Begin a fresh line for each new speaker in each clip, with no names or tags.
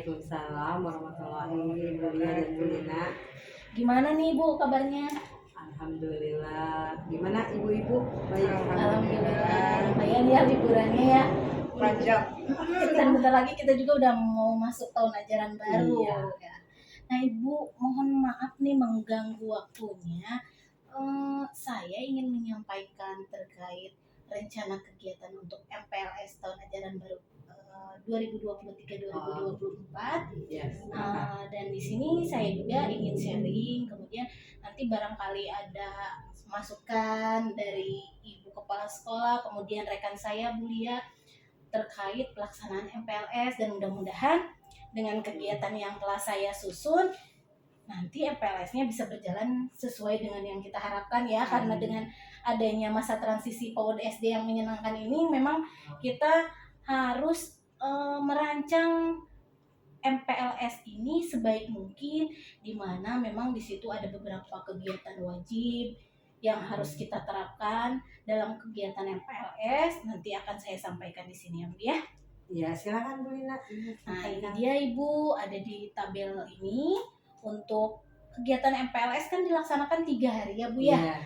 Waalaikumsalam warahmatullahi wabarakatuh dan Bulina.
Gimana nih Bu kabarnya?
Alhamdulillah. Gimana ibu-ibu? Baik.
Alhamdulillah. Lumayan ya liburannya ya.
Panjang.
Dan bentar lagi kita juga udah mau masuk tahun ajaran baru.
Iya.
Ya. Nah Ibu, mohon maaf nih mengganggu waktunya. Saya ingin menyampaikan terkait rencana kegiatan untuk MPLS tahun ajaran baru 2023-2024.
Yes.
Dan di sini saya juga ingin sharing, kemudian nanti barangkali ada masukan dari Ibu Kepala Sekolah, kemudian rekan saya Bu Lia terkait pelaksanaan MPLS, dan mudah-mudahan dengan kegiatan yang telah saya susun nanti MPLS-nya bisa berjalan sesuai dengan yang kita harapkan ya. Karena dengan adanya masa transisi PAUD SD yang menyenangkan ini, memang kita harus merancang MPLS ini sebaik mungkin, di mana memang di situ ada beberapa kegiatan wajib yang harus kita terapkan dalam kegiatan MPLS. Nanti akan saya sampaikan di sini ya Bu ya.
Ya, silakan Bu Lina.
Nah, ini dia Ibu, ada di tabel ini. Untuk kegiatan MPLS kan dilaksanakan 3 hari ya Bu ya.
Iya.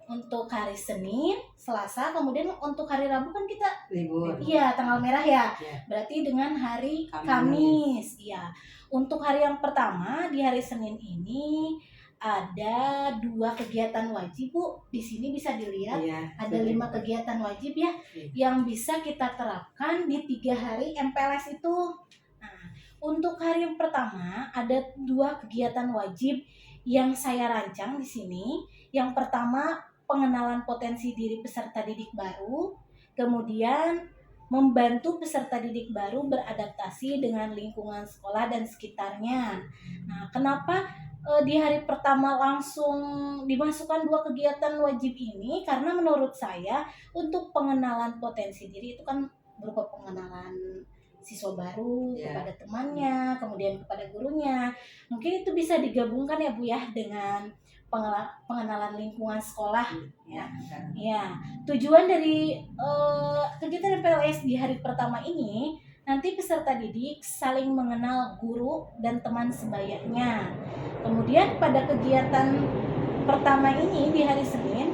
Untuk hari Senin, Selasa, kemudian untuk hari Rabu kan kita
Libur.
iya tanggal merah ya.
Iya.
Berarti dengan hari
Kamis.
Kamis. Iya. Untuk hari yang pertama di hari Senin ini ada 2 kegiatan wajib Bu. Di sini bisa dilihat
Iya.
ada 5 kegiatan wajib ya, yang bisa kita terapkan di 3 hari MPLS itu. Nah, untuk hari yang pertama ada 2 kegiatan wajib yang saya rancang di sini. Yang pertama, pengenalan potensi diri peserta didik baru, kemudian membantu peserta didik baru beradaptasi dengan lingkungan sekolah dan sekitarnya. Nah, kenapa di hari pertama langsung dimasukkan 2 kegiatan wajib ini? Karena menurut saya untuk pengenalan potensi diri itu kan berupa pengenalan siswa baru kepada temannya, kemudian kepada gurunya. Mungkin itu bisa digabungkan ya Bu ya dengan pengenalan lingkungan sekolah ya. Ya, tujuan dari kegiatan MPLS di hari pertama ini, nanti peserta didik saling mengenal guru dan teman sebayanya. Kemudian pada kegiatan pertama ini di hari Senin,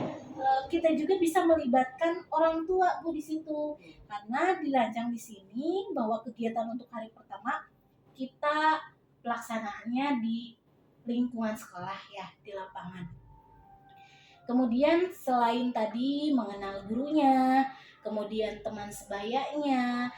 kita juga bisa melibatkan orang tua Bu di situ. Karena dirancang di sini bahwa kegiatan untuk hari pertama kita pelaksanaannya di lingkungan sekolah ya, di lapangan. Kemudian selain tadi mengenal gurunya, kemudian teman sebayanya,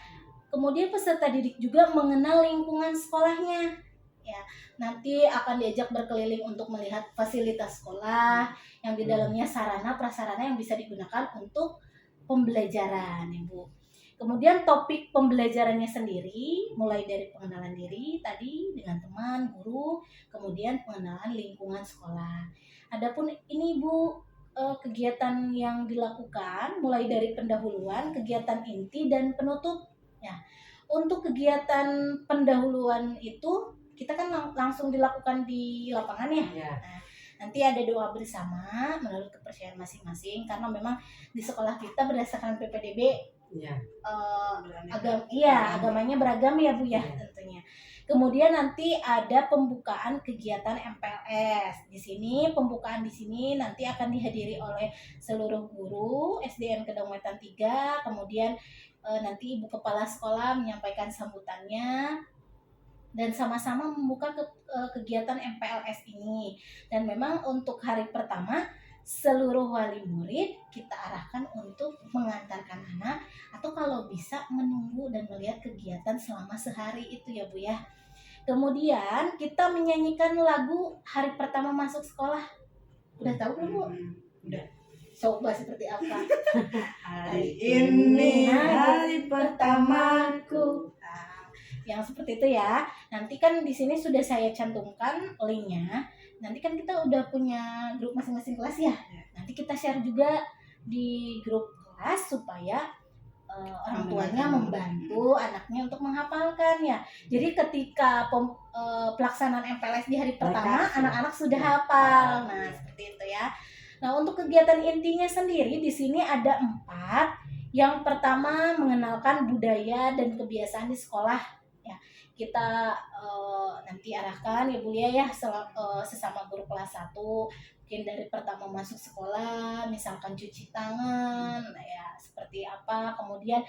kemudian peserta didik juga mengenal lingkungan sekolahnya. Ya, nanti akan diajak berkeliling untuk melihat fasilitas sekolah yang di dalamnya sarana prasarana yang bisa digunakan untuk pembelajaran, Ibu. Kemudian topik pembelajarannya sendiri mulai dari pengenalan diri tadi dengan teman, guru, kemudian pengenalan lingkungan sekolah. Adapun ini Bu, kegiatan yang dilakukan mulai dari pendahuluan, kegiatan inti dan penutup. Ya. Untuk kegiatan pendahuluan itu kita kan langsung dilakukan di lapangan ya. Nah, nanti ada doa bersama menurut kepercayaan masing-masing, karena memang di sekolah kita berdasarkan PPDB agamanya beragam ya Bu ya tentunya. Kemudian nanti ada pembukaan kegiatan MPLS. Di sini pembukaan di sini nanti akan dihadiri oleh seluruh guru SDN Kedong Wetan 3, kemudian nanti Ibu Kepala Sekolah menyampaikan sambutannya dan sama-sama membuka kegiatan MPLS ini. Dan memang untuk hari pertama seluruh wali murid kita arahkan untuk mengantarkan anak, atau kalau bisa menunggu dan melihat kegiatan selama sehari itu ya Bu ya. Kemudian kita menyanyikan lagu hari pertama masuk sekolah. Udah tahu belum Bu? Udah. Coba seperti apa?
Hari ini hari pertamaku.
Yang seperti itu ya. Nanti kan di sini sudah saya cantumkan linknya. Nanti kan kita udah punya grup masing-masing kelas ya. Nanti kita share juga di grup kelas supaya orang tuanya membantu anaknya untuk menghafalkan ya. Jadi ketika pelaksanaan MPLS di hari pertama, anak-anak sudah hafal. Nah, seperti itu ya. Nah, untuk kegiatan intinya sendiri di sini ada 4. Yang pertama mengenalkan budaya dan kebiasaan di sekolah. Ya, kita nanti arahkan ya Bu Lia ya sesama guru kelas 1, mungkin dari pertama masuk sekolah misalkan cuci tangan ya seperti apa, kemudian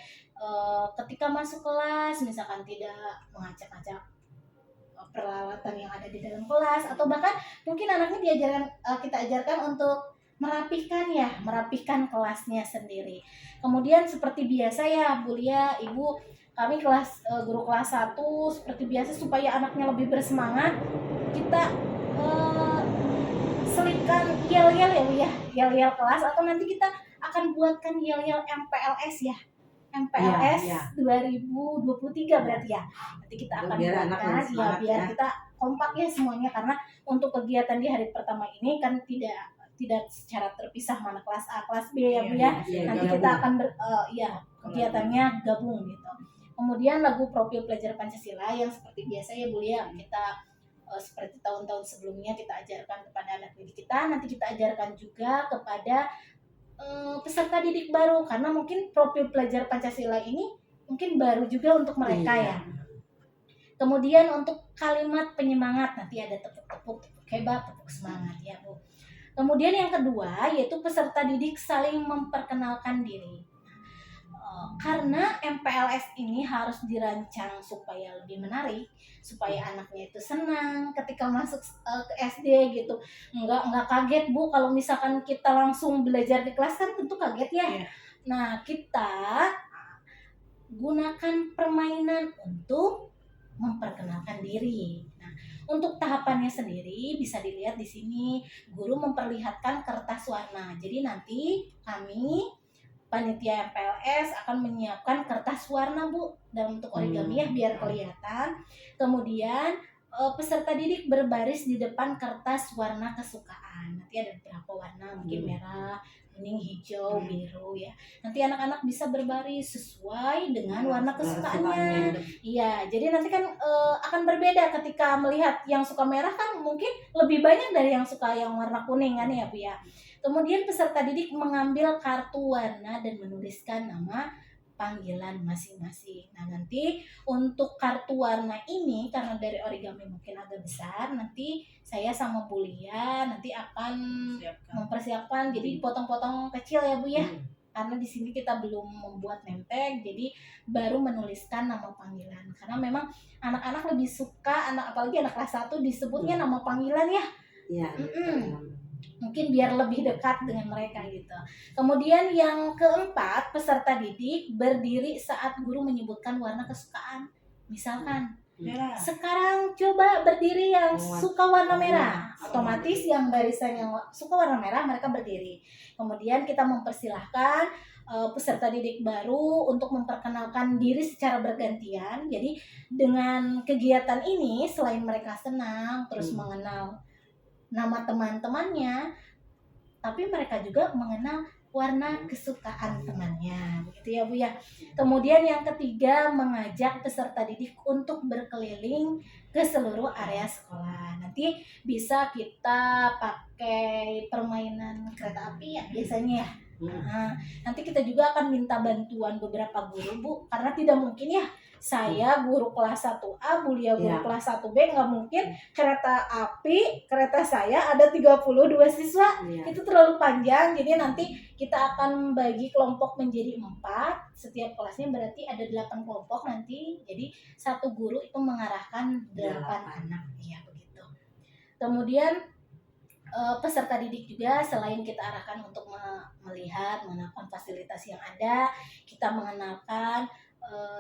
ketika masuk kelas misalkan tidak mengacak-acak peralatan yang ada di dalam kelas, atau bahkan mungkin anaknya kita ajarkan untuk merapihkan kelasnya sendiri. Kemudian seperti biasa ya Bu Lia, Ibu, kami guru kelas 1 seperti biasa supaya anaknya lebih bersemangat, kita selipkan yel-yel ya Bu ya, yel-yel kelas, atau nanti kita akan buatkan yel-yel MPLS ya. MPLS
Iya,
2023 berarti ya. Nanti kita akan
biar anak
buatkan
lebih
ya
semangat
biar
ya.
kita kompak ya semuanya, karena untuk kegiatan di hari pertama ini kan tidak secara terpisah mana kelas A, kelas B ya Bu ya. Nanti kita akan kegiatannya gabung gitu. Kemudian lagu profil pelajar Pancasila yang seperti biasa ya Bu ya, kita seperti tahun-tahun sebelumnya kita ajarkan kepada anak didik kita, nanti kita ajarkan juga kepada peserta didik baru, karena mungkin profil pelajar Pancasila ini mungkin baru juga untuk mereka ya. Kemudian untuk kalimat penyemangat nanti ada tepuk-tepuk hebat, tepuk semangat ya Bu. Kemudian yang kedua yaitu peserta didik saling memperkenalkan diri. Karena MPLS ini harus dirancang supaya lebih menarik, supaya anaknya itu senang ketika masuk ke SD gitu. Enggak kaget Bu kalau misalkan kita langsung belajar di kelas, kan tentu kaget ya. Nah, kita gunakan permainan untuk memperkenalkan diri. Nah, untuk tahapannya sendiri bisa dilihat di sini, guru memperlihatkan kertas warna. Jadi nanti kami panitia MPLS akan menyiapkan kertas warna Bu dalam bentuk origami ya biar kelihatan. Kemudian peserta didik berbaris di depan kertas warna kesukaan. Nanti ada beberapa warna, mungkin merah, kuning, hijau, biru ya. Nanti anak-anak bisa berbaris sesuai dengan warna kesukaannya. Iya, jadi nanti kan akan berbeda ketika melihat yang suka merah kan mungkin lebih banyak dari yang suka yang warna kuning kan ya Bu ya. Kemudian peserta didik mengambil kartu warna dan menuliskan nama panggilan masing-masing. Nah, nanti untuk kartu warna ini karena dari origami mungkin agak besar, nanti saya sama Bu Lia nanti akan mempersiapkan jadi potong-potong kecil ya Bu ya. Karena di sini kita belum membuat name-tag, jadi baru menuliskan nama panggilan. Karena memang anak-anak lebih suka, apalagi anak kelas 1 disebutnya nama panggilan ya.
Iya.
Mungkin biar lebih dekat dengan mereka gitu. Kemudian yang keempat, peserta didik berdiri saat guru menyebutkan warna kesukaan. Misalkan merah. Sekarang coba berdiri yang suka warna merah. Otomatis yang barisan yang suka warna merah mereka berdiri. Kemudian kita mempersilahkan peserta didik baru untuk memperkenalkan diri secara bergantian. Jadi dengan kegiatan ini selain mereka senang terus mengenal nama teman-temannya, tapi mereka juga mengenal warna kesukaan temannya, begitu ya Bu ya. Kemudian yang ketiga, mengajak peserta didik untuk berkeliling ke seluruh area sekolah. Nanti bisa kita pakai permainan kereta api ya biasanya ya. Nah, nanti kita juga akan minta bantuan beberapa guru Bu, karena tidak mungkin ya saya guru kelas 1A, Bu Lia guru kelas 1B, nggak mungkin kereta saya ada 32 siswa, itu terlalu panjang. Jadi nanti kita akan bagi kelompok menjadi 4, setiap kelasnya berarti ada 8 kelompok nanti, jadi satu guru itu mengarahkan 8 anak ya begitu. Kemudian peserta didik juga selain kita arahkan untuk melihat mengenalkan fasilitas yang ada, kita mengenalkan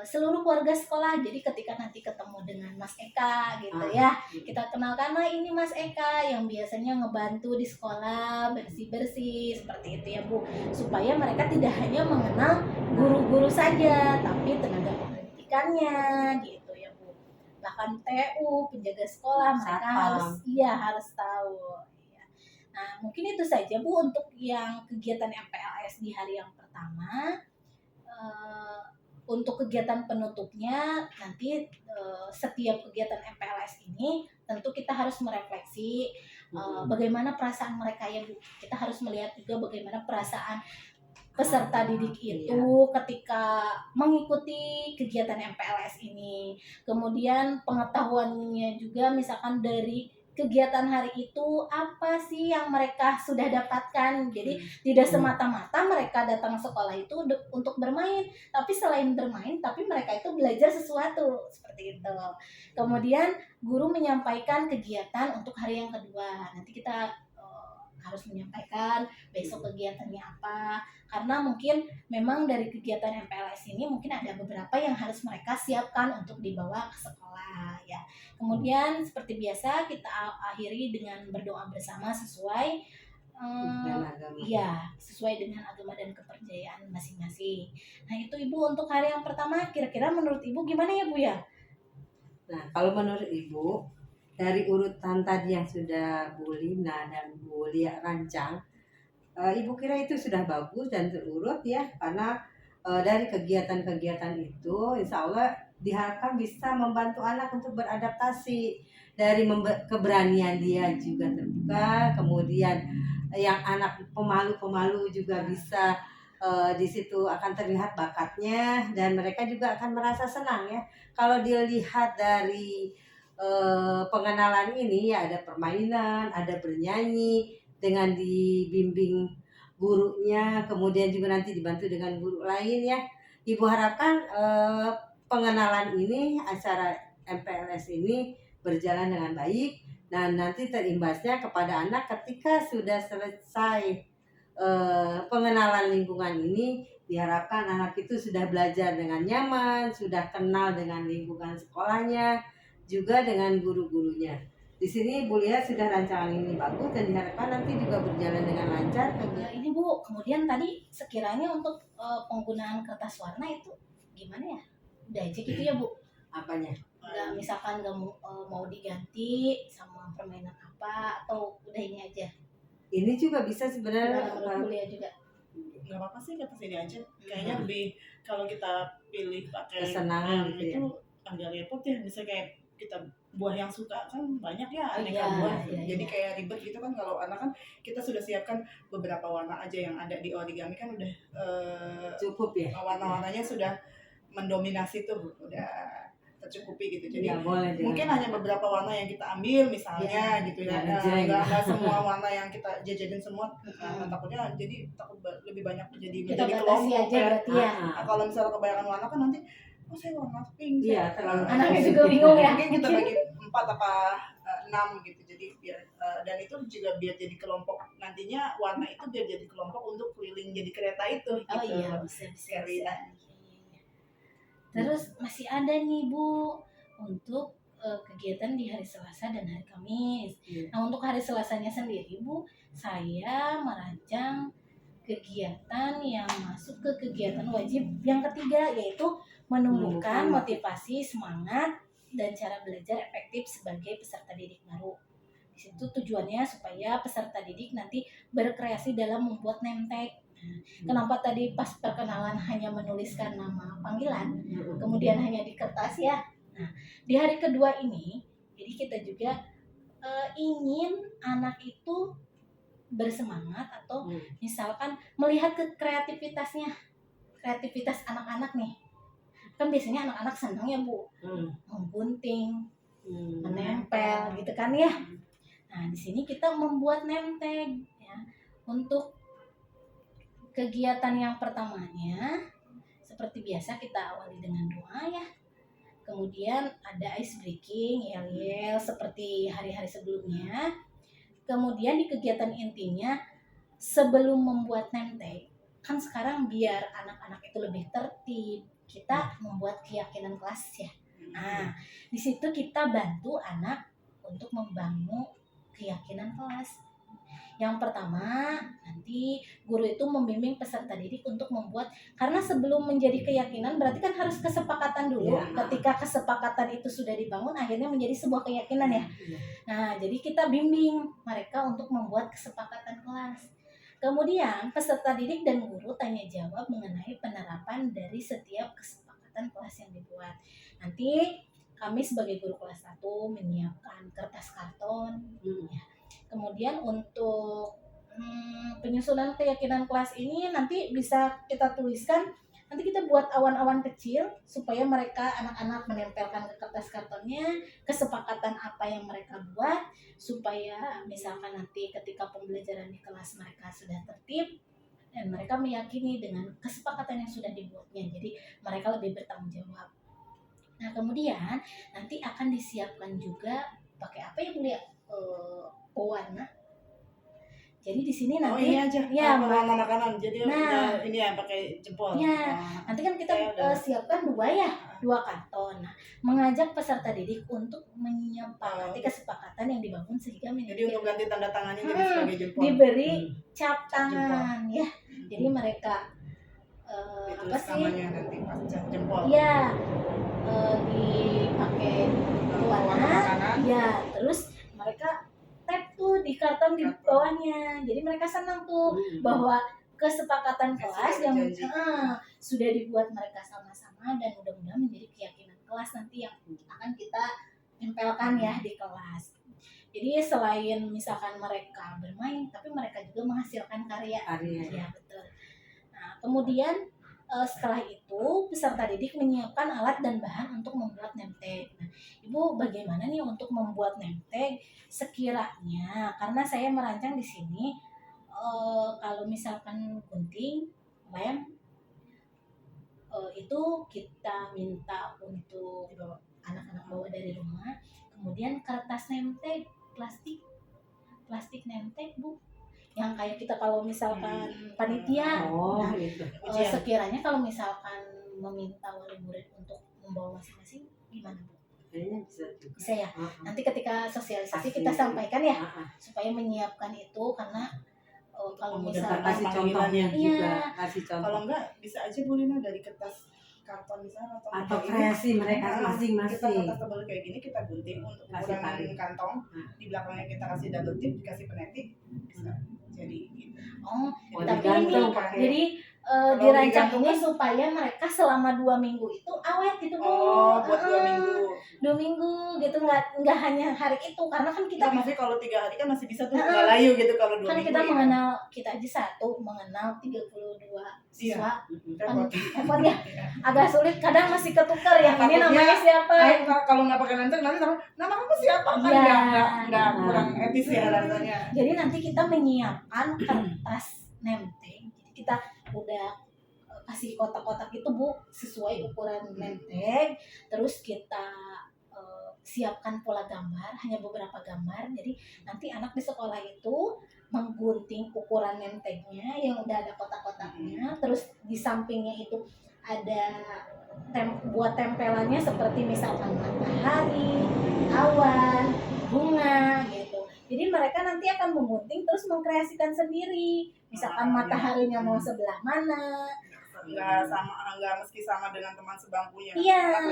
seluruh keluarga sekolah. Jadi ketika nanti ketemu dengan Mas Eka gitu ya, kita kenalkan ini Mas Eka yang biasanya ngebantu di sekolah bersih-bersih seperti itu ya Bu, supaya mereka tidak hanya mengenal guru-guru saja tapi tenaga pendidikannya gitu ya Bu, bahkan TU penjaga sekolah mereka harus tahu ya. Nah mungkin itu saja Bu untuk yang kegiatan MPLS di hari yang pertama. Untuk kegiatan penutupnya nanti setiap kegiatan MPLS ini tentu kita harus merefleksi bagaimana perasaan mereka ya Bu. Kita harus melihat juga bagaimana perasaan peserta didik
Iya.
itu ketika mengikuti kegiatan MPLS ini. Kemudian pengetahuannya juga misalkan dari kegiatan hari itu apa sih yang mereka sudah dapatkan. Jadi tidak semata-mata mereka datang sekolah itu untuk bermain, tapi selain bermain tapi mereka itu belajar sesuatu seperti itu. Kemudian guru menyampaikan kegiatan untuk hari yang kedua. Nanti kita harus menyampaikan besok kegiatannya apa, karena mungkin memang dari kegiatan MPLS ini mungkin ada beberapa yang harus mereka siapkan untuk dibawa ke sekolah ya. Kemudian seperti biasa kita akhiri dengan berdoa bersama sesuai
Dan agama.
ya sesuai dengan agama dan kepercayaan masing-masing. Nah itu Ibu untuk hari yang pertama, kira-kira menurut Ibu gimana ya Bu ya?
Nah, kalau menurut Ibu, dari urutan tadi yang sudah Bu Lina dan Bu Lia rancang, Ibu kira itu sudah bagus dan terurut ya, karena dari kegiatan-kegiatan itu, insya Allah diharapkan bisa membantu anak untuk beradaptasi dari keberanian dia juga terbuka, kemudian yang anak pemalu-pemalu juga bisa di situ akan terlihat bakatnya dan mereka juga akan merasa senang ya. Kalau dilihat dari pengenalan ini ya ada permainan, ada bernyanyi dengan dibimbing gurunya, kemudian juga nanti dibantu dengan guru lain ya. Ibu harapkan pengenalan ini, acara MPLS ini berjalan dengan baik dan nanti terimbasnya kepada anak ketika sudah selesai pengenalan lingkungan ini. Diharapkan anak itu sudah belajar dengan nyaman, sudah kenal dengan lingkungan sekolahnya, juga dengan guru-gurunya. Di sini Bu lihat sudah rancangan ini bagus dan diharapkan nanti juga berjalan dengan lancar.
Ini Bu, kemudian tadi sekiranya untuk penggunaan kertas warna itu gimana ya? Udah aja gitu ya Bu?
Apanya?
Nggak, misalkan nggak mau diganti sama permainan apa atau udah ini aja?
Ini juga bisa sebenarnya.
Menurut kuliah juga.
Nggak apa-apa sih kertas ini aja. Kayaknya lebih kalau kita pilih pakai
Kesenangan gitu ya.
itu agak repot ya. Misalnya kayak kita buah yang suka kan banyak ya aneka
Iya,
buah.
iya,
Jadi
iya.
kayak ribet gitu kan kalau anak kan kita sudah siapkan beberapa warna aja yang ada di origami kan udah
Cukup ya.
warna-warnanya sudah mendominasi tuh udah tercukupi gitu. Jadi
Ya, boleh
mungkin hanya beberapa warna yang kita ambil misalnya gitu ya. Nggak semua warna yang kita jajanin semua. Nah, takutnya jadi takut lebih banyak
Kita
menjadi
batasi
kelompok
aja
ya.
berarti ya.
Nah, kalau misalnya kebanyakan warna kan nanti saya warna pink.
Iya, terlalu
Anaknya juga bingung ya.
Mungkin kita bagi 4 apa 6 gitu. Jadi biar dan itu juga biar jadi kelompok nantinya warna itu biar jadi kelompok untuk keliling jadi kereta itu gitu.
Oh iya, bisa.
Kereta.
Terus masih ada nih Bu untuk kegiatan di hari Selasa dan hari Kamis. Nah untuk hari Selasanya sendiri Bu, saya merancang kegiatan yang masuk ke kegiatan wajib yang ketiga, yaitu menumbuhkan motivasi, semangat, dan cara belajar efektif sebagai peserta didik baru. Di situ tujuannya supaya peserta didik nanti berkreasi dalam membuat name tag. Kenapa tadi pas perkenalan hanya menuliskan nama panggilan, kemudian hanya di kertas ya. Nah, di hari kedua ini, jadi kita juga ingin anak itu bersemangat atau misalkan melihat ke kreativitas anak-anak nih. Kan biasanya anak-anak senang ya Bu, menggunting, menempel gitu kan ya. Nah di sini kita membuat name tag ya untuk kegiatan yang pertamanya. Seperti biasa kita awali dengan doa ya. Kemudian ada ice breaking, yel-yel seperti hari-hari sebelumnya. Kemudian di kegiatan intinya sebelum membuat name tag, kan sekarang biar anak-anak itu lebih tertib, kita membuat keyakinan kelas ya. Nah, di situ kita bantu anak untuk membangun keyakinan kelas. Yang pertama, nanti guru itu membimbing peserta didik untuk membuat, karena sebelum menjadi keyakinan berarti kan harus kesepakatan dulu.
Ya.
Ketika kesepakatan itu sudah dibangun, akhirnya menjadi sebuah keyakinan ya. Nah, jadi kita bimbing mereka untuk membuat kesepakatan kelas. Kemudian peserta didik dan guru tanya jawab mengenai penerapan dari setiap kesepakatan kelas yang dibuat. Nanti kami sebagai guru kelas 1 menyiapkan kertas karton. Ya. Kemudian untuk penyusunan keyakinan kelas ini nanti bisa kita tuliskan. Nanti kita buat awan-awan kecil supaya mereka anak-anak menempelkan ke kertas kartonnya kesepakatan apa yang mereka buat, supaya misalkan nanti ketika pembelajaran di kelas mereka sudah tertib dan mereka meyakini dengan kesepakatan yang sudah dibuatnya. Jadi mereka lebih bertanggung jawab. Nah, kemudian nanti akan disiapkan juga pakai apa ya Bu Lia? Pewarna. Jadi di sini
Oh
nanti
ini aja,
ya,
pewarna makanan. Jadi
Nah.
ini ya pakai jempol.
Ya, nanti kan kita
Saya udah-
siapkan dua karton. Nah, mengajak peserta didik untuk menyepakati kesepakatan yang dibangun sehingga
Jadi untuk ganti tanda tangannya jadi
Hmm,
sebagai jempol.
diberi cap
Cap
tangan ya. Jadi mereka apa
Ditulis
sih?
namanya nanti pas cap jempol.
Ya, dipakai
Warna
warna.
makanan.
Ya, terus mereka tap tuh di karton di bawahnya. Jadi mereka senang tuh bahwa kesepakatan kelas yang sudah dibuat mereka sama-sama dan mudah-mudahan menjadi keyakinan kelas nanti yang akan kita tempelkan ya di kelas. Jadi selain misalkan mereka bermain, tapi mereka juga menghasilkan karya. Ya betul. Nah, kemudian setelah itu peserta didik menyiapkan alat dan bahan untuk membuat name tag. Nah, Ibu bagaimana nih untuk membuat name tag sekiranya? Karena saya merancang di sini kalau misalkan gunting, lem itu kita minta untuk anak-anak bawa dari rumah. Kemudian kertas name tag plastik name tag Bu, yang kayak kita kalau misalkan panitia.
Gitu.
Sekiranya kalau misalkan meminta wali murid untuk membawa masing-masing gimana Bu?
Kayaknya bisa juga.
Bisa ya. Nanti ketika sosialisasi kita sampaikan ya supaya menyiapkan itu, karena kalau misalkan
kasih contohnya juga, kasih contoh.
Kalau enggak bisa aja Bu Lina dari kertas karton di sana
atau kreasi mereka masing-masing.
Kita kertas tebal kayak gini kita gunting untuk ukuran kantong, di belakangnya kita kasih double tip, dikasih penetik, bisa jadi gitu.
Tapi ini jadi dirancang ini supaya mereka selama 2 minggu itu awet gitu Bu.
Buat 2 minggu.
2 minggu gitu, nggak hanya hari itu, karena kan kita
maksudnya kalau 3 hari kan masih bisa tuh nggak layu gitu kalau 2
kan
minggu.
Kita mengenal, kita aja mengenal 32 siswa. Repot ya, agak sulit, kadang masih ketukar yang ini namanya siapa.
Kalau nggak pakai lantern nanti nama kamu siapa kan nggak kurang etis ya rasanya.
Jadi nanti kita menyiapkan kertas name tag. Jadi kita udah kasih kotak-kotak itu Bu sesuai ukuran name tag. Terus kita siapkan pola gambar, hanya beberapa gambar. Jadi nanti anak di sekolah itu menggunting ukuran name tag-nya yang udah ada kotak-kotaknya. Terus di sampingnya itu ada buat tempelannya seperti misalkan matahari, awan, bunga gitu. Jadi mereka nanti akan menggunting terus mengkreasikan sendiri. Misalkan mataharinya mau sebelah mana.
Nggak mesti sama dengan teman sebangkunya.
Iya.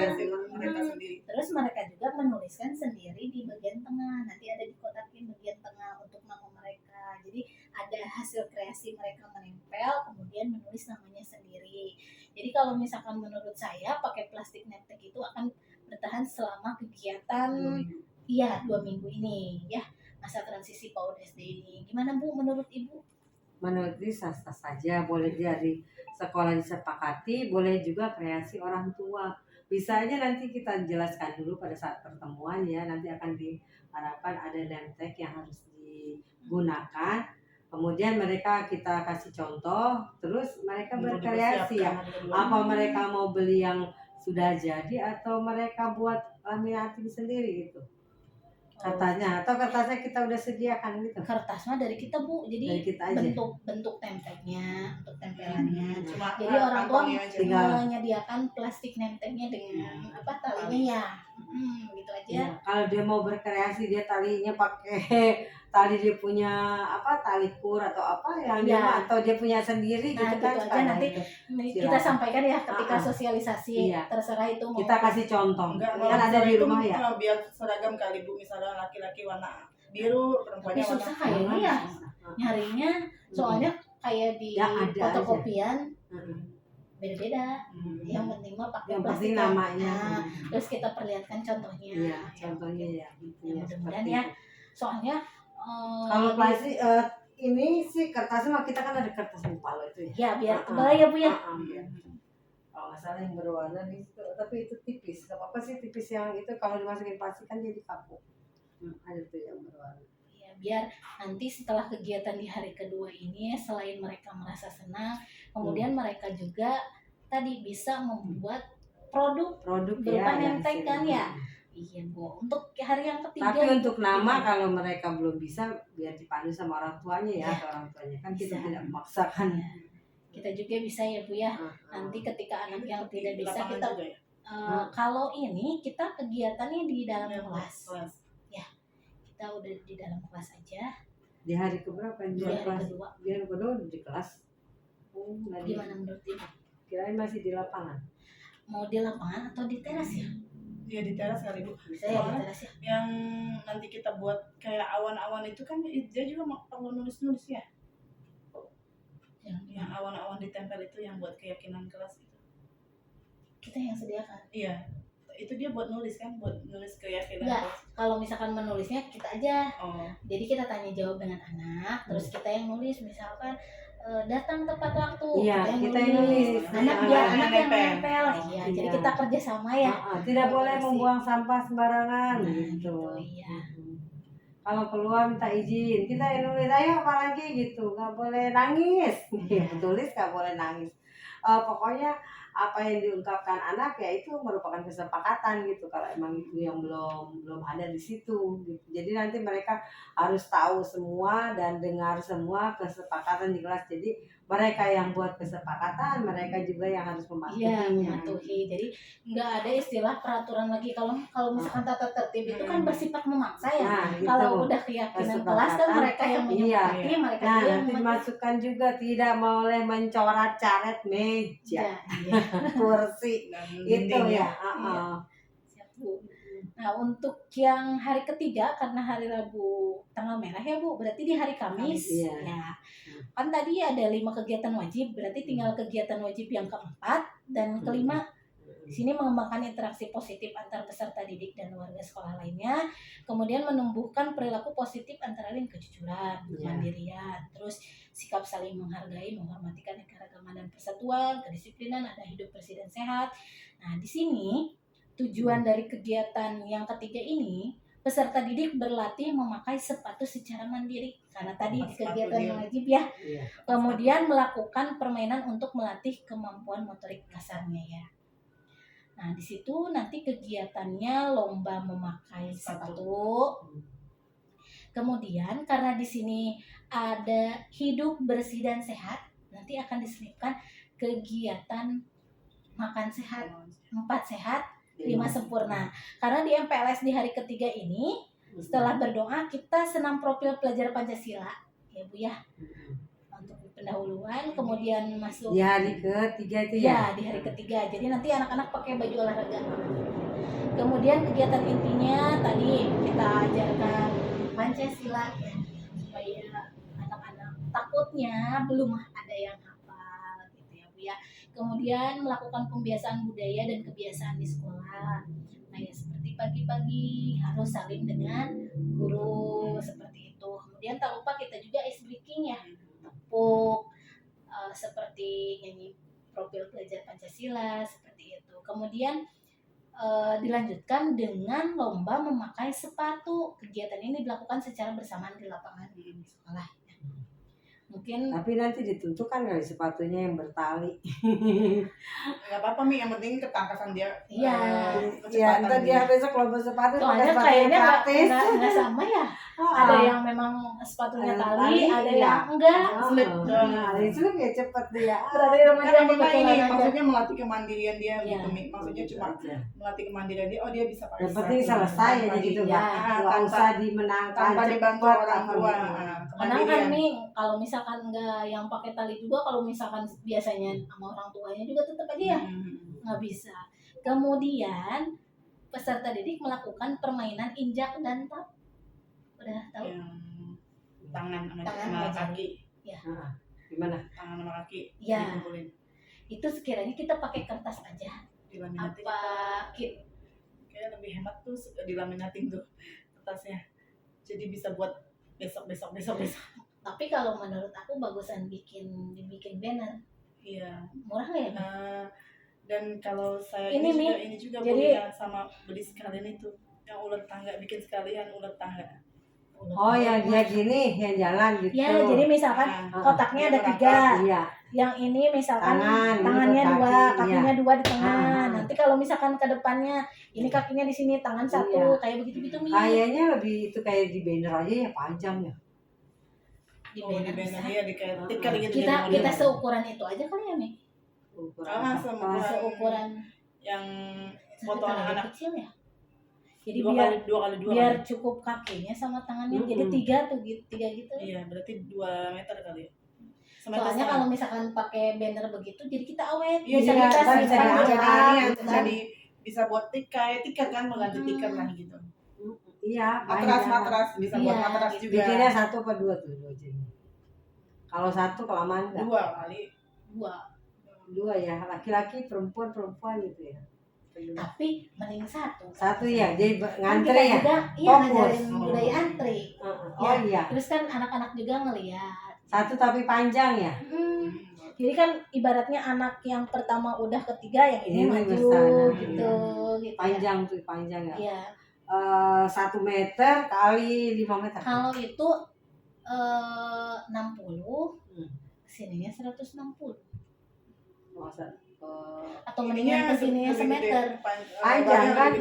Mereka sendiri.
Terus mereka juga menuliskan sendiri di bagian tengah. Nanti ada dikotakin bagian tengah untuk nama mereka. Jadi ada hasil kreasi mereka menempel, kemudian menulis namanya sendiri. Jadi kalau misalkan menurut saya pakai plastik name tag itu akan bertahan selama kegiatan 2 minggu ini ya, masa transisi PAUD SD ini. Gimana Bu menurut Ibu?
Menurut sah-sah saja, boleh dari sekolah disepakati, boleh juga kreasi orang tua. Bisa aja nanti kita jelaskan dulu pada saat pertemuan ya, nanti akan diharapkan ada name tag yang harus digunakan. Kemudian mereka kita kasih contoh, terus mereka berkreasi ya. Apa mereka mau beli yang sudah jadi atau mereka buat laminating sendiri gitu. Kertasnya atau kertasnya kita udah sediakan gitu.
Kertasnya dari kita Bu, jadi bentuk template-nya, untuk tempelannya. Jadi orang tua tinggal menyediakan plastik name tag-nya dengan talinya ya. Gitu aja.
Ya, kalau dia mau berkreasi dia talinya pakai tali dia punya tali kur atau apa yang dia atau dia punya sendiri gitu kan.
Gitu aja nanti kita sampaikan ya ketika sosialisasi. Terserah itu mau.
Kita kasih contoh. Kan ada di rumah ya.
Biar seragam kali Bu, misalnya laki-laki warna biru, perempuannya warna.
Susah kayaknya ya nyarinya, soalnya kayak di fotokopian beda-beda. Yang penting mah pakai plastik
namanya.
Terus kita perlihatkan contohnya.
Iya, contohnya ya.
Mudah-mudahan ya. Soalnya
kalau plastik ini sih kertasnya mah kita kan ada kertas Mupalo itu ya.
Ya biar tebal ya Bu ya.
Biar. Kalau nggak salah yang berwarna di situ, tapi itu tipis. Gak apa-apa sih tipis yang itu kalau dimasukin plastik kan jadi kapuk. Ada tuh yang berwarna.
Ya, biar nanti setelah kegiatan di hari kedua ini selain mereka merasa senang, kemudian mereka juga tadi bisa membuat produk berupa nemtek kan ya. Iya Bu, untuk hari yang ketiga.
Tapi untuk nama kalau mereka belum bisa biar dipandu sama orang tuanya ya, atau orang tuanya kan kita tidak memaksakan.
Ya. Kita juga bisa ya Bu ya. Nanti ketika anak yang tidak bisa kita kalau ini kita kegiatannya di dalam kelas. Ya. Kita udah di dalam kelas aja.
Di hari keberapa? Di hari kedua. Di hari kedua di kelas.
Gimana menurut Ibu?
Kirain masih di lapangan.
Mau di lapangan atau di teras ya?
Ya di teras kali Bu.
Bisa ya di teras ya.
Yang nanti kita buat kayak awan-awan itu kan dia juga perlu nulis-nulis ya. Yang awan-awan ditempel itu yang buat keyakinan kelas itu.
Kita yang sediakan.
Iya. Itu dia buat nulis kan, buat nulis keyakinan
Enggak,
kelas.
kalau misalkan menulisnya kita aja.
Oh.
Jadi kita tanya jawab dengan anak, terus kita yang nulis misalkan datang tepat waktu.
Iya, kita yang nulis.
Anak yang nempel. Iya, jadi kita kerja sama ya.
Tidak boleh membuang sampah sembarangan gitu.
Iya.
Kalau keluar minta izin, kita yang nulis, ayo apa lagi gitu, nggak boleh nangis. Tulis nggak boleh nangis. Pokoknya apa yang diungkapkan anak ya itu merupakan kesepakatan gitu. Kalau emang itu yang belum ada di situ, gitu. Jadi nanti mereka harus tahu semua dan dengar semua kesepakatan di kelas. Jadi mereka yang buat kesepakatan, mereka juga yang harus mematuhinya.
Iya, mematuhi. Jadi nggak ada istilah peraturan lagi. Kalau misalkan tata tertib itu kan bersifat memaksa ya.
Nah, gitu.
Kalau udah keyakinan kelas kan mereka yang menyepakati, mereka juga yang
dimasukkan juga tidak boleh mencoret-coret meja, kursi, itu ya.
Siap Bu. Nah untuk yang hari ketiga karena hari Rabu tanggal merah ya Bu, berarti di hari Kamis ya. Kan tadi ada 5 kegiatan wajib, berarti tinggal kegiatan wajib yang keempat dan kelima. Di sini mengembangkan interaksi positif antar peserta didik dan warga sekolah lainnya, kemudian menumbuhkan perilaku positif antara lain kejujuran, kemandirian, terus sikap saling menghargai, menghormati keanekaragaman dan persatuan, kedisiplinan, ada hidup bersih dan sehat. Nah di sini tujuan dari kegiatan yang ketiga ini, peserta didik berlatih memakai sepatu secara mandiri. Karena tadi di kegiatan wajib ya. Kemudian melakukan permainan untuk melatih kemampuan motorik kasarnya ya. Nah, di situ nanti kegiatannya lomba memakai sepatu. Kemudian karena di sini ada hidup bersih dan sehat, nanti akan diselipkan kegiatan makan sehat, 4 sehat, 5 sempurna. Karena di MPLS di hari ketiga ini setelah berdoa kita senam profil pelajar Pancasila ya Bu ya, untuk pendahuluan, kemudian masuk
di hari ketiga itu ya.
Di hari ketiga. Jadi nanti anak-anak pakai baju olahraga. Kemudian kegiatan intinya tadi kita ajarkan Pancasila ya, supaya anak-anak takutnya belum ada yang hafal gitu ya Bu ya. Kemudian melakukan pembiasaan budaya dan kebiasaan di sekolah. Nah ya seperti pagi-pagi harus saling dengan guru seperti itu. Kemudian tak lupa kita juga ice breaking ya, tepuk, seperti nyanyi profil pelajar Pancasila seperti itu. Kemudian dilanjutkan dengan lomba memakai sepatu. Kegiatan ini dilakukan secara bersamaan di lapangan di sekolah. Mungkin
tapi nanti ditentukan kali sepatunya yang bertali.
Nggak apa-apa Mi, yang penting ketangkasan dia.
Iya, ntar dia besok lomba sepatu.
Soalnya kayaknya nggak sama ya. Ada yang memang sepatunya tali, ada yang enggak.
Itu ya cepet dia.
Berarti
ini maksudnya melatih kemandirian dia gitu Mi. Maksudnya cuma melatih kemandirian dia. Oh dia bisa pakai.
Yang penting selesai aja gitu ya. Nggak usah dimenangkan.
Tanpa dibantu orang tua.
Kadang kan nih kalau misalkan enggak yang pakai tali juga, kalau misalkan biasanya sama orang tuanya juga tetap aja ya nggak bisa. Kemudian peserta didik melakukan permainan injak dan tap. Udah tahu?
Tangan sama kaki.
Ya.
Gimana?
Tangan sama kaki.
Ya. Itu sekiranya kita pakai kertas aja.
Dilaminating.
Apa
kayak lebih hemat tuh dilaminating tuh kertasnya. Jadi bisa buat besok.
Tapi kalau menurut aku bagusan dibikin banner.
Iya.
Murah nggak ya? Mi?
Dan kalau saya
Ini, Mi.
ini juga
Jadi-
boleh ya, sama beli sekalian itu yang ulet tangga, bikin sekalian ulet tangga.
Oh ya dia gini yang jalan gitu.
Ya, jadi misalkan
Nah,
kotaknya ada
dia
3.
Iya.
Yang ini misalkan
Tangan, ini
tangannya
buat
2,
kaki,
kakinya 2 di tengah.
Ah.
Nanti kalau misalkan ke depannya ini kakinya di sini, tangan 1,
Iya.
kayak begitu-gitu Mi.
Kayaknya lebih itu kayak di banner aja ya panjang ya.
Di
Oh,
banner
di banner
bisa.
ya, di kayak stiker gitu.
Kita
jadi
kita
model.
seukuran itu aja kali ya Mi.
Ukuran
sama
apa?
Seukuran
yang foto
terlalu
anak-anak
kecil ya. Jadi
2
biar
kali 2
biar cukup kakinya sama tangannya. Jadi 3 tuh gitu, 3 gitu.
Iya, berarti 2 meter kali ya.
Soalnya kalau misalkan pakai banner begitu jadi kita awet.
Iya,
bisa
jadi
kita
bisa
simpan
diangkat,
berjalan
iya,
gitu kan.
jadi bisa buat tiker kan, mengganti tiker lah gitu.
Iya,
Matras bisa buat
Iya,
matras
gitu.
juga.
Bikinnya 1 apa 2 tuh 2 jenis. Kalau 1 kelamaan enggak?
2 kali.
2.
2 ya, laki-laki perempuan gitu ya.
Tapi mending 1.
1 ya, jadi
Kan
ngantri
kita
ya.
juga
Fokus.
ngajarin budaya antri.
Oh iya,
Terus kan anak-anak juga ngelihat.
1 tapi panjang ya.
Jadi kan ibaratnya anak yang pertama udah ketiga yang ini
Ini
maju
bersana,
gitu, gitu.
Panjang tuh panjang ya.
Iya.
1 meter kali 5 meter.
Kalau itu 60, sininya 160. Atau mendingan kesininya semeter.
Panjang kan?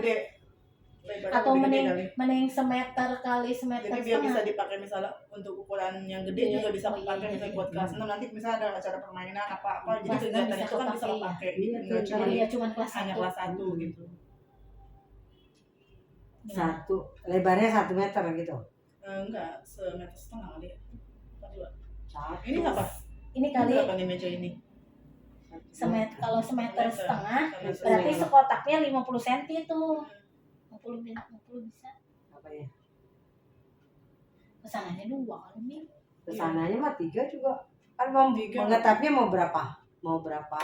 Atau mending semeter kali semeter
Jadi biar bisa
setengah.
dipakai misalnya untuk ukuran yang gede
Gede.
juga bisa
Oh, iya,
dipakai
iya,
misalnya
iya.
buat kelas 6 nanti misalnya ada acara permainan apa-apa jadi
Kelas 6
kegiatan
bisa
itu kan bisa
kepake,
dipakai
Iya,
gitu. Nggak
tuh,
cuma
Jadi ya cuma kelas
hanya
1.
kelas 1 gitu.
1 lebarnya 1 meter gitu.
Enggak, semeter setengah kali ya. Apa dua?
Satu.
Ini apa?
Ini kali
Berapa nih meja ini?
kalau semeter setengah
Semeter
berarti
setengah.
sekotaknya 50 cm tuh. 50 bisa.
Apa ya?
Pesanannya 2 kali nih.
Kesananya mah 3 juga. Kan mau
Tiga.
mengetapnya mau berapa? Mau berapa?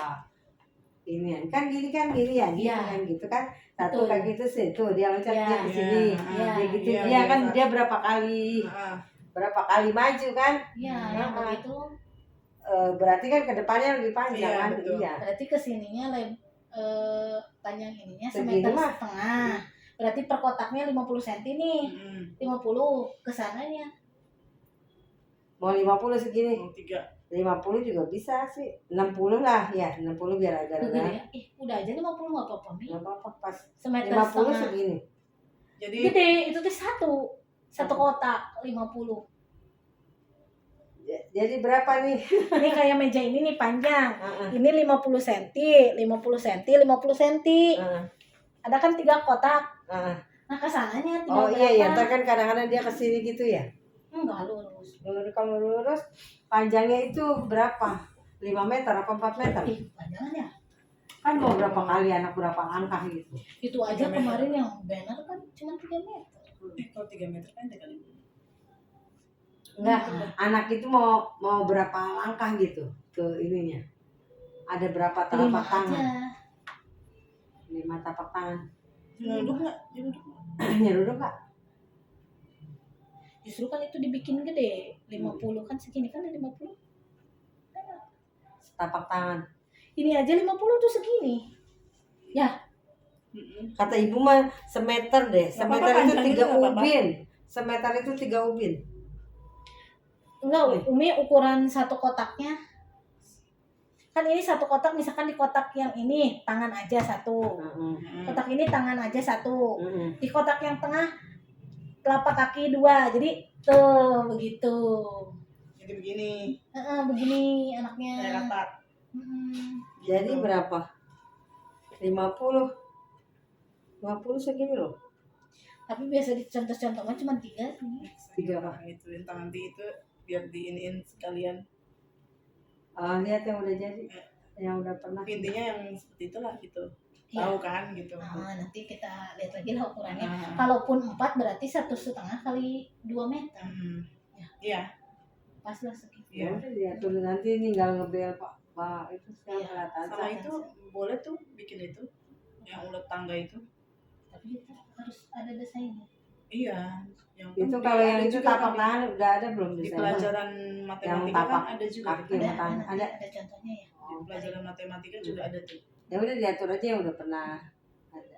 Ini kan gini ya, gitu
Iya.
kan gitu kan. Satu
Betul.
kayak gitu sih, tuh dia loncat
Iya.
dia ke sini.
Iya.
Dia gitu
Iya,
dia kan
biasa.
dia berapa kali maju kan?
Iya, yang
Nah,
begitu.
berarti kan ke depannya lebih panjang
Iya,
kan?
betul.
Iya.
Berarti kesininya panjang ininya
Segini
semeter
mah.
setengah. Berarti per kotaknya 50 cm nih. 50 kesananya.
Mau 50 segini.
3.
50 juga bisa sih. 60 lah ya, 60 biar agak
Gede
rendah.
ya. Udah aja 50 enggak apa-apa nih.
Enggak apa-apa pas
Semeter
50
setengah.
segini.
Jadi
Gede, itu tuh satu kotak 50.
Jadi berapa nih?
Ini kayak meja ini nih panjang.
Heeh.
Ini 50 cm, 50 cm, 50 cm.
Heeh.
Ada kan 3 kotak.
Heeh.
Nah, kesananya
Oh
tinggal
iya ya,
berapa?
ntar kan kadang-kadang dia kesini gitu ya.
Enggak lurus.
Kalau lurus panjangnya itu berapa? 5 meter apa 4 meter?
Panjangan ya.
Kan mau berapa kali anak berapa langkah gitu.
Itu aja
3 meter.
kemarin yang banner kan cuma 3 meter.
kalau 3 meter pendek kali.
Enggak, anak itu mau berapa langkah gitu ke ininya. Ada berapa
5
telapak tangan?
aja.
5 tapak tangan.
Nyeruduk nggak? Nyeruduk.
Nyeruduk enggak?
Justru kan itu dibikin gede. 50 kan segini kan 50.
Tapak tangan.
Ini aja 50 tuh segini.
Kata ibu mah semeter deh.
Nggak
Semeter
apa-apa,
itu
panjangnya
3
nggak apa-apa.
ubin. Semeter itu 3 ubin.
Enggak, Umi ukuran satu kotaknya. Kan ini satu kotak, misalkan di kotak yang ini tangan aja satu. Kotak ini tangan aja satu. Di kotak yang tengah telapak kaki 2. Jadi tuh begitu.
Jadi begini.
Begini anaknya.
Kayak rata.
Jadi berapa? 50 segini loh.
Tapi biasa dicontoh-contohkan cuma 3 sih.
3 apa?
Itu yang nanti itu biar diiniin sekalian.
Lihat yang udah jadi, yang udah pernah.
Intinya yang seperti itulah gitu.
Iya.
Tahu kan gitu.
Nanti kita lihat lagi lah ukurannya.
Nah.
Kalaupun 4 berarti 1,5 kali 2 meter.
Iya.
Pas lah segitu.
Iya.
Ya udah lihat dulu nanti tinggal ngebel Pak itu
Iya.
sekarang kelihatan.
Sama itu boleh tuh bikin itu yang ulet tangga itu.
Tapi kita harus ada desainnya.
Iya, yang
Itu
kan
kalau yang
ada
itu
juga
tapak
kan
tangan udah ada belum
di
di sana?
pelajaran
Yang
matematika
tapak
kan ada juga
kaki
tuh.
sama
Ada,
tangan
nanti
ada.
ada contohnya ya.
Di pelajaran matematika juga ada tuh.
Ya udah diatur aja yang udah pernah ada.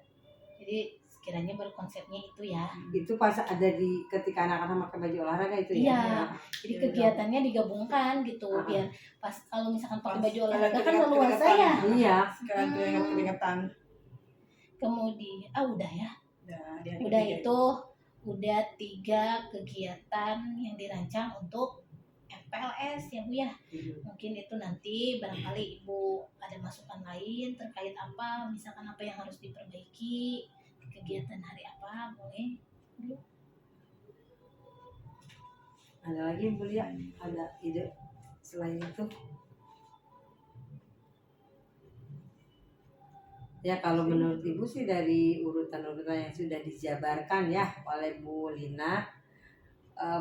Jadi sekiranya berkonsepnya itu ya.
Itu pas ada di ketika anak-anak pakai baju olahraga itu ya.
Iya. Jadi
Ya,
kegiatannya digabungkan gitu
Ah.
biar pas kalau misalkan pakai
Pas
baju olahraga kan
keringat-
leluasa ya.
Iya.
Sekarang keringat-keringatan.
Kemudian udah ya.
Nah, di hari
Udah
ketiga
itu udah 3 kegiatan yang dirancang untuk MPLS ya Bu ya. Mungkin itu nanti barangkali Ibu ada masukan lain terkait apa, misalkan apa yang harus diperbaiki, kegiatan hari apa, boleh.
Ada lagi Bu Lia? Ada ide selain itu? Ya kalau menurut Ibu sih dari urutan-urutan yang sudah dijabarkan ya oleh Bu Lina,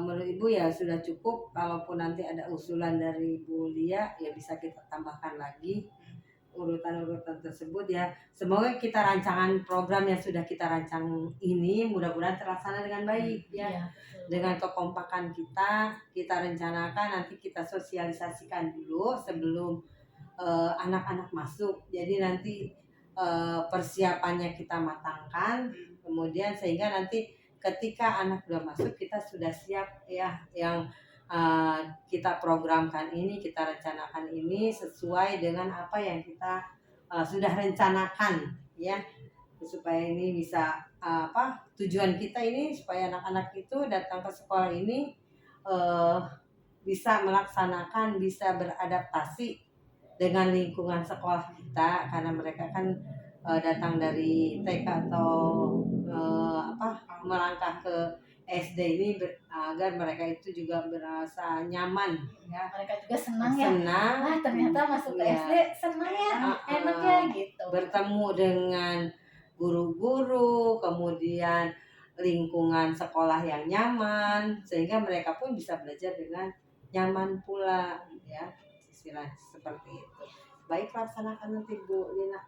menurut Ibu ya sudah cukup. Kalaupun nanti ada usulan dari Bu Lia ya bisa kita tambahkan lagi urutan-urutan tersebut ya. Semoga kita rancangan program yang sudah kita rancang ini mudah-mudahan terlaksana dengan baik ya.
Iya, betul.
Dengan kekompakan kita rencanakan, nanti kita sosialisasikan dulu sebelum anak-anak masuk. Jadi nanti persiapannya kita matangkan, kemudian sehingga nanti ketika anak sudah masuk kita sudah siap ya, yang kita programkan ini, kita rencanakan ini sesuai dengan apa yang kita sudah rencanakan ya, supaya ini bisa tujuan kita ini supaya anak-anak itu datang ke sekolah ini bisa melaksanakan, bisa beradaptasi dengan lingkungan sekolah kita, karena mereka kan datang dari TK atau melangkah ke SD ini agar mereka itu juga merasa nyaman ya.
Mereka juga senang ya.
Senang.
Wah, ternyata masuk ke
Iya.
SD senang ya, enak ya gitu.
Bertemu dengan guru-guru, kemudian lingkungan sekolah yang nyaman, sehingga mereka pun bisa belajar dengan nyaman pula ya, istilah seperti itu. Baik, laksanakan nanti Bu Lina.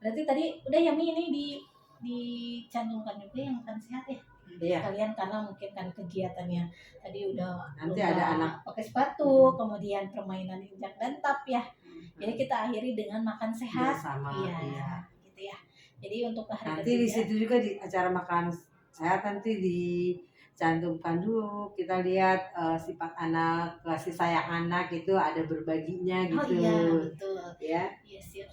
Berarti tadi udah ya Mi, ini dicantumkan juga yang makan sehat ya.
Iya.
Kalian karena mungkin kan kegiatannya tadi udah
Nanti
lomba
ada anak.
pakai sepatu, kemudian permainan injak dan tap ya. Jadi kita akhiri dengan makan sehat.
Bersama,
Iya,
iya.
gitu ya. Jadi untuk hari
Nanti di
ketiga,
situ juga di acara makan sehat nanti dicantumkan dulu. Kita lihat sifat anak, kasih sayang anak itu ada berbaginya
oh
gitu.
iya betul.
Ya.
Iya siap.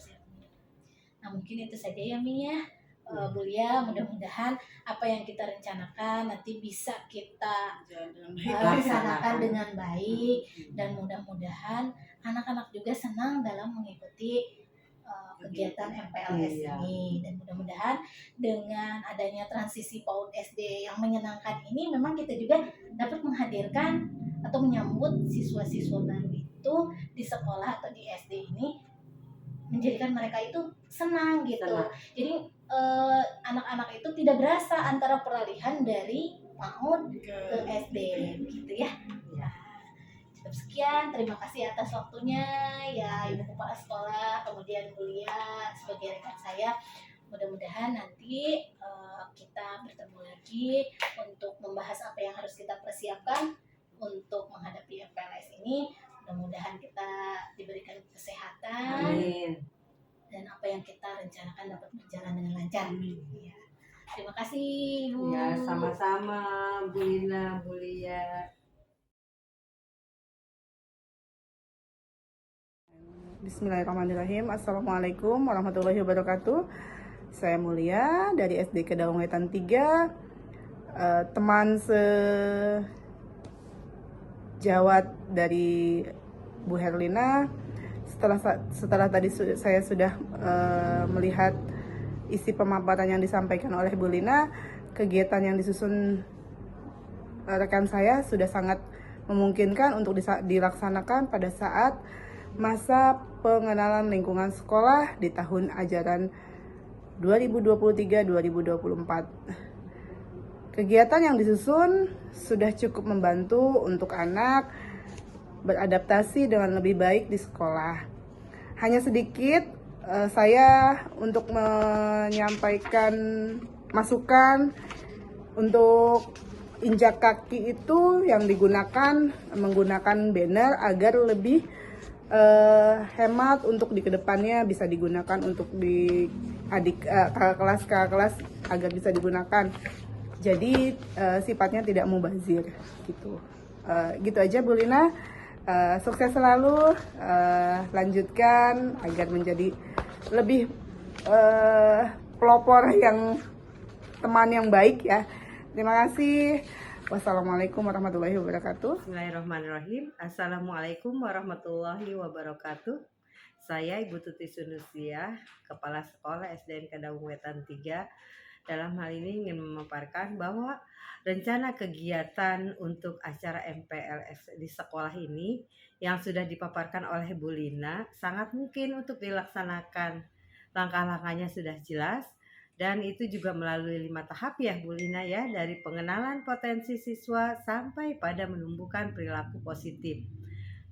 Nah mungkin itu saja ya Mi ya. Bu Lia, mudah-mudahan apa yang kita rencanakan nanti bisa kita laksanakan dengan baik, dan mudah-mudahan anak-anak juga senang dalam mengikuti kegiatan MPLS
Iya.
ini, dan mudah-mudahan dengan adanya transisi PAUD SD yang menyenangkan ini memang kita juga dapat menghadirkan atau menyambut siswa-siswa baru itu di sekolah atau di SD ini, menjadikan mereka itu senang gitu.
Senang.
Jadi anak-anak itu tidak berasa antara peralihan dari PAUD ke SD gitu ya.
Iya.
Cukup sekian, terima kasih atas waktunya ya Ibu Kepala Sekolah, kemudian Bu Lia sebagai rekan saya. Mudah-mudahan nanti kita bertemu lagi untuk membahas apa yang harus kita persiapkan untuk menghadapi MPLS ini. Mudah-mudahan kita diberikan kesehatan.
Amin.
Dan apa yang kita rencanakan dapat berjalan dengan lancar. Ya. Terima kasih Bu.
Ya, sama-sama Bu Lina, Bu Lia.
Bismillahirrahmanirrahim. Assalamualaikum warahmatullahi wabarakatuh. Saya Mulia dari SD Kedaung Wetan 3. Teman sejawat dari Bu Herlina. Setelah tadi saya sudah melihat isi pemaparan yang disampaikan oleh Bu Lina, kegiatan yang disusun rekan saya sudah sangat memungkinkan untuk dilaksanakan pada saat masa pengenalan lingkungan sekolah di tahun ajaran 2023-2024. Kegiatan yang disusun sudah cukup membantu untuk anak beradaptasi dengan lebih baik di sekolah. Hanya sedikit saya untuk menyampaikan masukan Untuk injak kaki itu yang digunakan menggunakan banner agar lebih hemat untuk di kedepannya bisa digunakan untuk di kakak kelas agar bisa digunakan. Jadi sifatnya tidak mubazir gitu. Gitu aja Bu Lina. Sukses selalu, lanjutkan agar menjadi lebih pelopor yang teman yang baik ya. Terima kasih. Wassalamualaikum warahmatullahi wabarakatuh.
Bismillahirrahmanirrahim. Assalamualaikum warahmatullahi wabarakatuh. Saya Ibu Tuti Sunusia, Kepala Sekolah SDN Kedaung Wetan 3. Dalam hal ini ingin memaparkan bahwa rencana kegiatan untuk acara MPLS di sekolah ini yang sudah dipaparkan oleh Bu Lina sangat mungkin untuk dilaksanakan. Langkah-langkahnya sudah jelas dan itu juga melalui 5 tahap ya Bu Lina ya, dari pengenalan potensi siswa sampai pada menumbuhkan perilaku positif.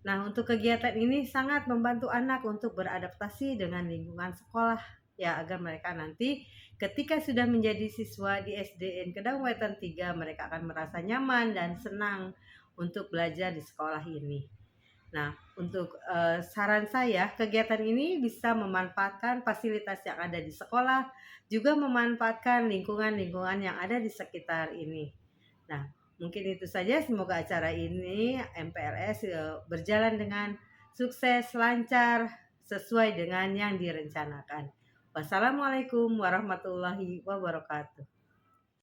Nah, untuk kegiatan ini sangat membantu anak untuk beradaptasi dengan lingkungan sekolah ya, agar mereka nanti ketika sudah menjadi siswa di SDN Kedaung Wetan 3 mereka akan merasa nyaman dan senang untuk belajar di sekolah ini. Nah, untuk saran saya, kegiatan ini bisa memanfaatkan fasilitas yang ada di sekolah, juga memanfaatkan lingkungan-lingkungan yang ada di sekitar ini. Nah, mungkin itu saja. Semoga acara ini MPLS berjalan dengan sukses, lancar, sesuai dengan yang direncanakan. Wassalamualaikum warahmatullahi wabarakatuh.